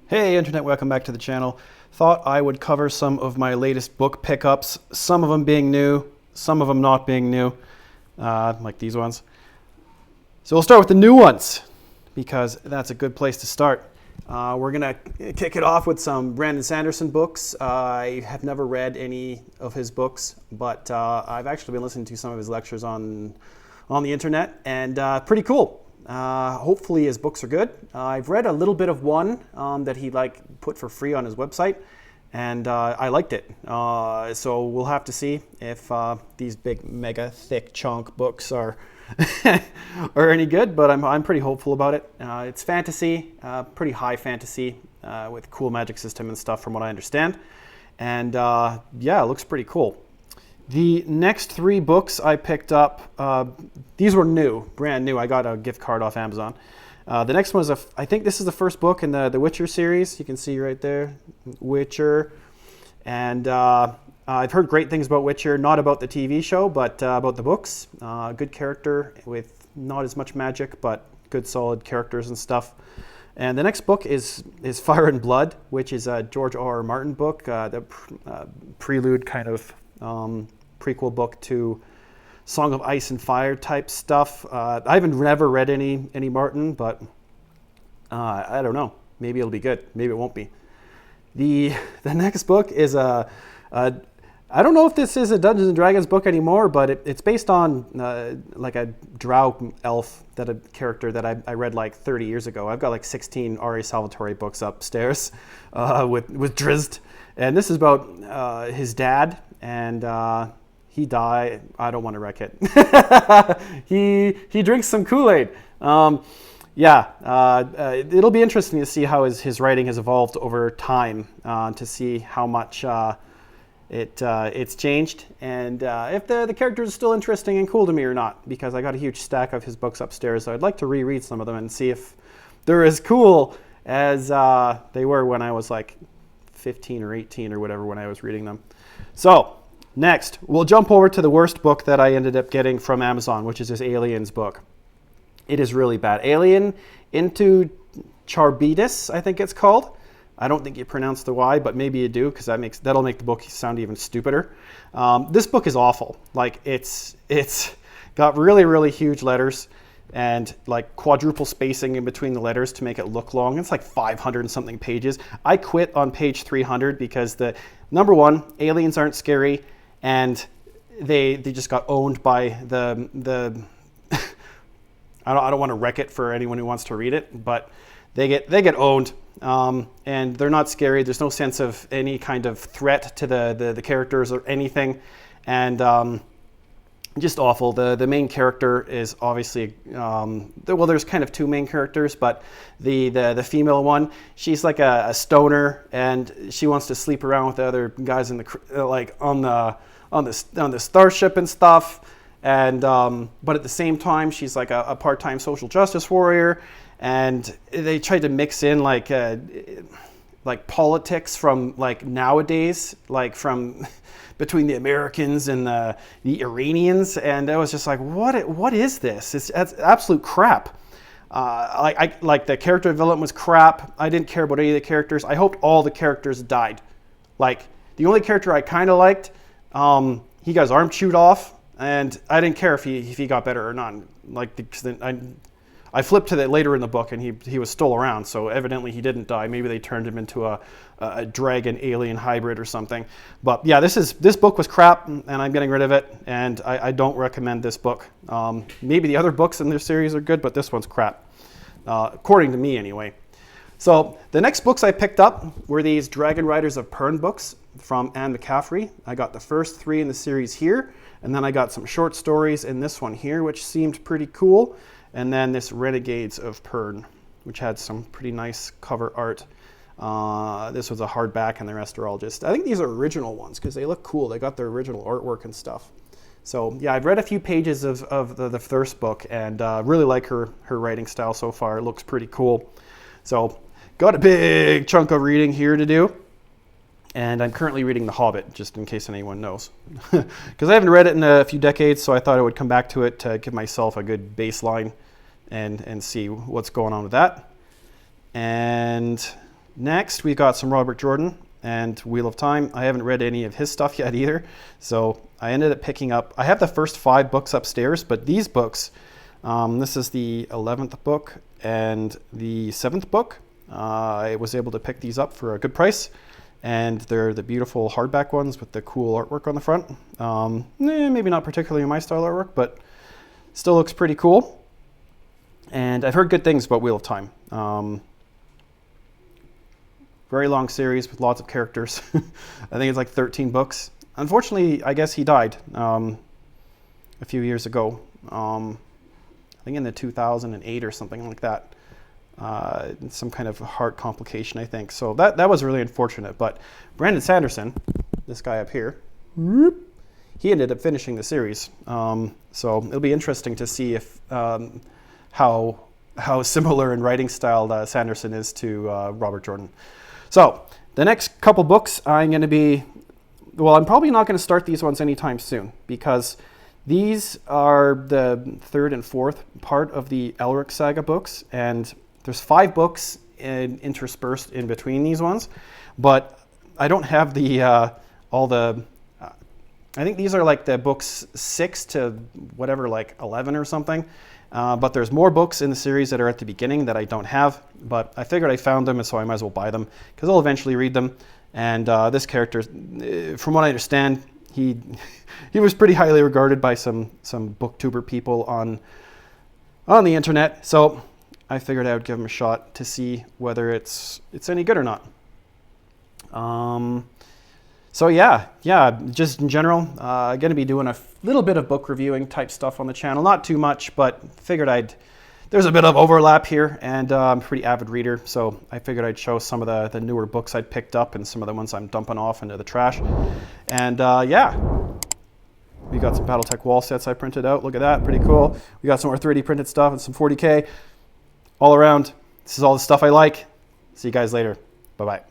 Hey Internet, welcome back to the channel. Thought I would cover some of my latest book pickups, some of them being new, some of them not being new, like these ones. So we'll start with the new ones, because that's a good place to start. We're going to kick it off with some Brandon Sanderson books. I have never read any of his books, but I've actually been listening to some of his lectures on the internet, and pretty cool. Hopefully his books are good. I've read a little bit of one that he put for free on his website, and I liked it. So we'll have to see if these big, mega, thick chunk books are are any good. But I'm pretty hopeful about it. It's fantasy, pretty high fantasy with cool magic system and stuff, from what I understand. And yeah, it looks pretty cool. The next three books I picked up, these were new, brand new. I got a gift card off Amazon. The next one is, I think this is the first book in the Witcher series. You can see right there, Witcher. And I've heard great things about Witcher, not about the TV show, but about the books. Good character with not as much magic, but good solid characters and stuff. And the next book is Fire and Blood, which is a George R.R. Martin book, the prelude kind of prequel book to Song of Ice and Fire type stuff. I haven't never read any Martin, but I don't know. Maybe it'll be good. Maybe it won't be. The next book is I don't know if this is a Dungeons and Dragons book anymore, but it's based on like a drow elf, that a character that I read like 30 years ago. I've got like 16 R.A. Salvatore books upstairs with Drizzt, and this is about his dad, and he died. I don't want to wreck it. He drinks some Kool-Aid. Yeah, it'll be interesting to see how his writing has evolved over time, to see how much it's changed, and if the characters are still interesting and cool to me or not, because I got a huge stack of his books upstairs, so I'd like to reread some of them and see if they're as cool as they were when I was like 15 or 18 or whatever when I was reading them. So next, we'll jump over to the worst book that I ended up getting from Amazon, which is this Aliens book. It is really bad. Alien into Charybdis, I think it's called. I don't think you pronounce the Y, but maybe you do, because that'll make the book sound even stupider. This book is awful. Like it's got really, really huge letters and like quadruple spacing in between the letters to make it look long. It's like 500 and something pages. I quit on page 300 because number one, aliens aren't scary, and they just got owned by the I don't want to wreck it for anyone who wants to read it, but they get owned, and they're not scary. There's no sense of any kind of threat to the characters or anything, and just awful. The main character is obviously there's kind of two main characters, but the female one, she's like a stoner, and she wants to sleep around with the other guys in on the starship and stuff. And but at the same time, she's like a part-time social justice warrior, and they tried to mix in like politics from like nowadays, like from between the Americans and the Iranians, and I was just like, what is this? It's absolute crap. Like the character development was crap. I didn't care about any of the characters. I hoped all the characters died. Like the only character I kind of liked, he got his arm chewed off. And I didn't care if he got better or not. Like, because I flipped to that later in the book, and he was still around. So evidently he didn't die. Maybe they turned him into a dragon alien hybrid or something. But yeah, this book was crap, and I'm getting rid of it. And I don't recommend this book. Maybe the other books in this series are good, but this one's crap, according to me anyway. So the next books I picked up were these Dragon Riders of Pern books from Anne McCaffrey. I got the first three in the series here. And then I got some short stories in this one here, which seemed pretty cool. And then this Renegades of Pern, which had some pretty nice cover art. This was a hardback, and the rest are all just, I think these are original ones because they look cool. They got their original artwork and stuff. So yeah, I've read a few pages of the first book, and really like her writing style so far. It looks pretty cool. So got a big chunk of reading here to do. And I'm currently reading The Hobbit, just in case anyone knows. Because I haven't read it in a few decades, so I thought I would come back to it to give myself a good baseline and see what's going on with that. And Next, we got some Robert Jordan and Wheel of Time. I haven't read any of his stuff yet either, so I ended up picking up, I have the first 5 books upstairs, but these books, this is the 11th book and the 7th book. I was able to pick these up for a good price, and they're the beautiful hardback ones with the cool artwork on the front. Maybe not particularly my style artwork, but still looks pretty cool. And I've heard good things about Wheel of Time. Very long series with lots of characters. I think it's like 13 books. Unfortunately, I guess he died a few years ago. I think in the 2008 or something like that. Some kind of heart complication, I think. So that was really unfortunate. But Brandon Sanderson, this guy up here, he ended up finishing the series. So it'll be interesting to see if how similar in writing style Sanderson is to Robert Jordan. So the next couple books I'm going to be, well, I'm probably not going to start these ones anytime soon, because these are the 3rd and 4th part of the Elric Saga books, and there's 5 books interspersed in between these ones, but I don't have the all the. I think these are like the books 6 to whatever, like 11 or something. But there's more books in the series that are at the beginning that I don't have. But I figured I found them, and so I might as well buy them because I'll eventually read them. And this character, from what I understand, he was pretty highly regarded by some booktuber people on the internet. So I figured I would give him a shot to see whether it's any good or not. So yeah, just in general, going to be doing a little bit of book reviewing type stuff on the channel. Not too much, but figured there's a bit of overlap here, and I'm a pretty avid reader, so I figured I'd show some of the newer books I'd picked up and some of the ones I'm dumping off into the trash. And yeah, we got some Battletech wall sets I printed out. Look at that, pretty cool. We got some more 3D printed stuff and some 40K all around. This is all the stuff I like. See you guys later. Bye-bye.